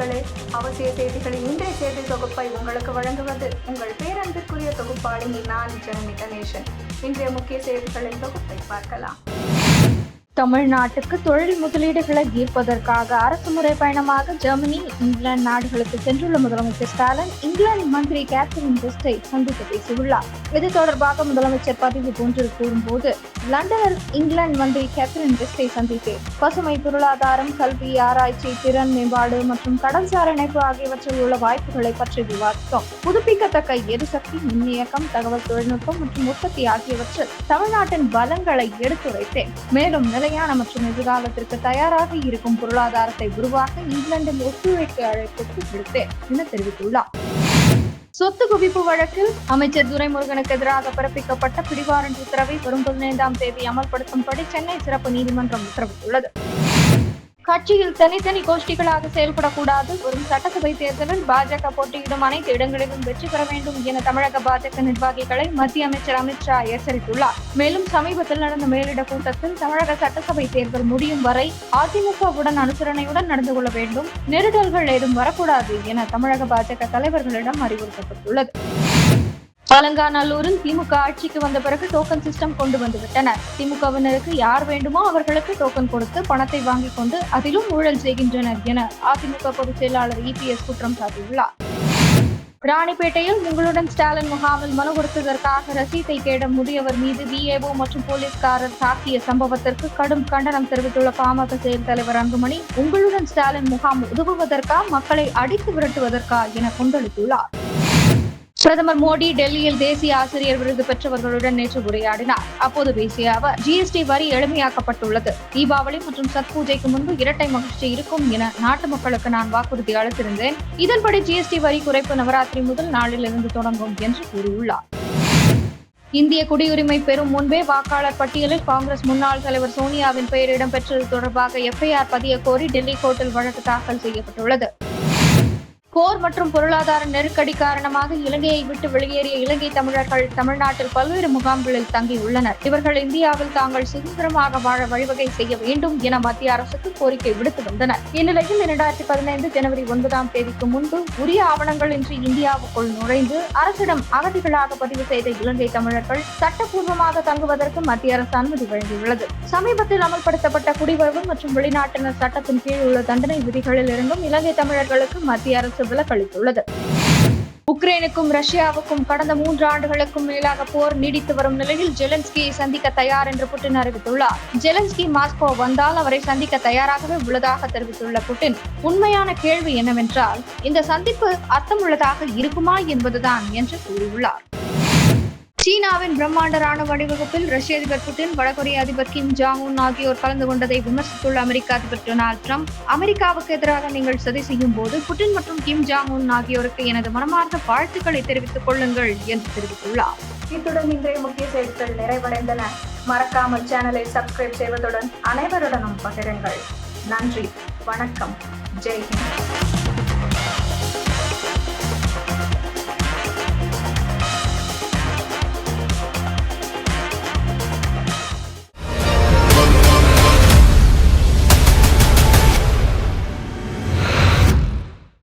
நேயர்களே, அவசிய செய்திகளின் இன்றைய செய்தி தொகுப்பை உங்களுக்கு வழங்குவது உங்கள் பேரன்பிற்குரிய தொகுப்பாளினி நான் ஜனனி கணேசன். இன்றைய முக்கிய செய்திகளின் தொகுப்பை பார்க்கலாம். தமிழ்நாட்டுக்கு தொழில் முதலீடுகளை ஈர்ப்பதற்காக அரசு முறை பயணமாக ஜெர்மனி, இங்கிலாந்து நாடுகளுக்கு சென்றுள்ள முதலமைச்சர் ஸ்டாலின் இங்கிலாந்து மந்திரி கேத்தரின் வெஸ்டை சந்தித்து பேசியுள்ளார். இது தொடர்பாக முதலமைச்சர் பதிவு ஒன்றில் கூறும்போது, லண்டனில் இங்கிலாந்து மந்திரி கேத்தரின் வெஸ்டை சந்தித்து பசுமை பொருளாதாரம், கல்வி, ஆராய்ச்சி, திறன் மேம்பாடு மற்றும் கடல்சார் இணைப்பு ஆகியவற்றில் உள்ள வாய்ப்புகளை பற்றி விவாதித்தோம். புதுப்பிக்கத்தக்க எரிசக்தி, மின்னியக்கம், தகவல் தொழில்நுட்பம் மற்றும் உற்பத்தி ஆகியவற்றில் தமிழ்நாட்டின் பலங்களை எடுத்துரைத்தேன். மேலும் நிலையான மற்றும் எதிர்காலத்திற்கு தயாராக இருக்கும் பொருளாதாரத்தை உருவாக்க இங்கிலாந்தில் ஒத்துழைக்க அழைப்பு விடுத்தேன் என தெரிவித்துள்ளார். சொத்து குவிப்பு வழக்கில் அமைச்சர் துரைமுருகனுக்கு எதிராக பிறப்பிக்கப்பட்ட பிடிவாரண்ட் உத்தரவை வரும் 15ஆம் தேதி அமல்படுத்தும்படி சென்னை சிறப்பு நீதிமன்றம் உத்தரவிட்டுள்ளது. கட்சியில் தனித்தனி கோஷ்டிகளாக செயல்படக்கூடாது. வரும் சட்டசபை தேர்தலில் பாஜக போட்டியிடும் அனைத்து இடங்களிலும் வெற்றி பெற வேண்டும் என தமிழக பாஜக நிர்வாகிகளை மத்திய அமைச்சர் அமித்ஷா எச்சரித்துள்ளார். மேலும் சமீபத்தில் நடந்த மேலிட கூட்டத்தில் தமிழக சட்டசபை தேர்தல் முடியும் வரை அதிமுகவுடன் அனுசரணையுடன் நடந்து கொள்ள வேண்டும், நெருடல்கள் ஏதும் வரக்கூடாது என தமிழக பாஜக தலைவர்களிடம் அறிவுறுத்தப்பட்டுள்ளது. அலங்காநல்லூரில் திமுக ஆட்சிக்கு வந்த பிறகு டோக்கன் சிஸ்டம் கொண்டு வந்துவிட்டனர். திமுகவினருக்கு யார் வேண்டுமோ அவர்களுக்கு டோக்கன் கொடுத்து பணத்தை வாங்கிக் கொண்டு அதிலும் ஊழல் செய்கின்றனர் என அதிமுக பொதுச் செயலாளர் EPS குற்றம் சாட்டியுள்ளார். ராணிப்பேட்டையில் உங்களுடன் ஸ்டாலின் முகாமில் மனு கொடுத்ததற்காக ரசீதை கேட முதியவர் மீது VAO மற்றும் போலீஸ்காரர் தாக்கிய சம்பவத்திற்கு கடும் கண்டனம் தெரிவித்துள்ள பாமக செயல் தலைவர் அன்புமணி, உங்களுடன் ஸ்டாலின் முகாம் உதவுவதற்கா, மக்களை அடித்து விரட்டுவதற்கா என கொந்தளித்துள்ளார். பிரதமர் மோடி டெல்லியில் தேசிய ஆசிரியர் விருது பெற்றவர்களுடன் நேற்று உரையாடினார். அப்போது பேசிய அவர், GST வரி எளிமையாக்கப்பட்டுள்ளது. தீபாவளி மற்றும் சத் பூஜைக்கு முன்பு இரட்டை மகிழ்ச்சி இருக்கும் என நாட்டு மக்களுக்கு நான் வாக்குறுதி அளித்திருந்தேன். இதன்படி GST வரி குறைப்பு நவராத்திரி முதல் நாளிலிருந்து தொடங்கும் என்று கூறியுள்ளார். இந்திய குடியுரிமை பெறும் முன்பே வாக்காளர் பட்டியலில் காங்கிரஸ் முன்னாள் தலைவர் சோனியாவின் பெயர் இடம்பெற்றது தொடர்பாக FIR பதிய கோரி டெல்லி கோர்ட்டில் வழக்கு தாக்கல் செய்யப்பட்டுள்ளது. போர் மற்றும் பொருளாதார நெருக்கடி காரணமாக இலங்கையை விட்டு வெளியேறிய இலங்கை தமிழர்கள் தமிழ்நாட்டில் பல்வேறு முகாம்களில் தங்கியுள்ளனர். இவர்கள் இந்தியாவில் தாங்கள் சுதந்திரமாக வாழ வழிவகை செய்ய வேண்டும் என மத்திய அரசுக்கு கோரிக்கை விடுத்து வந்தனர். இந்நிலையில் 2015 ஜனவரி 9ஆம் தேதிக்கு முன்பு உரிய ஆவணங்களின்றி இந்தியாவுக்குள் நுழைந்து அரசிடம் அகதிகளாக பதிவு செய்த இலங்கை தமிழர்கள் சட்டப்பூர்வமாக தங்குவதற்கு மத்திய அரசு அனுமதி வழங்கியுள்ளது. சமீபத்தில் அமல்படுத்தப்பட்ட குடிவரவு மற்றும் வெளிநாட்டினர் சட்டத்தின் கீழ் உள்ள தண்டனை விதிகளில் இருந்தும் இலங்கை தமிழர்களுக்கு மத்திய அரசு விலக்களித்துள்ளது. உக்ரைனுக்கும் ரஷ்யாவுக்கும் கடந்த 3 ஆண்டுகளுக்கும் மேலாக போர் நீடித்து வரும் நிலையில் ஜெலன்ஸ்கியை சந்திக்க தயார் என்று புட்டின் அறிவித்துள்ளார். ஜெலன்ஸ்கி மாஸ்கோ வந்தால் அவரை சந்திக்க தயாராகவே உள்ளதாக தெரிவித்துள்ள புட்டின், உண்மையான கேள்வி என்னவென்றால் இந்த சந்திப்பு அர்த்தமுள்ளதாக இருக்குமா என்பதுதான் என்று கூறியுள்ளார். சீனாவின் பிரம்மாண்ட ராணுவ அணிவகுப்பில் ரஷ்ய அதிபர் புட்டின், வடகொரிய அதிபர் கிம் ஜாங் உன் ஆகியோர் கலந்து கொண்டதை விமர்சித்துள்ள அமெரிக்க அதிபர் டொனால்டு டிரம்ப், அமெரிக்காவுக்கு எதிராக நீங்கள் சதி செய்யும் போது புட்டின் மற்றும் கிம் ஜாங் உன் ஆகியோருக்கு எனது மனமார்ந்த வாழ்த்துக்களை தெரிவித்துக் கொள்ளுங்கள் என்று தெரிவித்துள்ளார். இத்துடன் இன்றைய முக்கிய செய்திகள் நிறைவடைந்தன. மறக்காமல் சேனலை சப்ஸ்கிரைப் செய்வதுடன் அனைவருடனும் பகிருங்கள். நன்றி, வணக்கம், ஜெய் ஹிந்த்.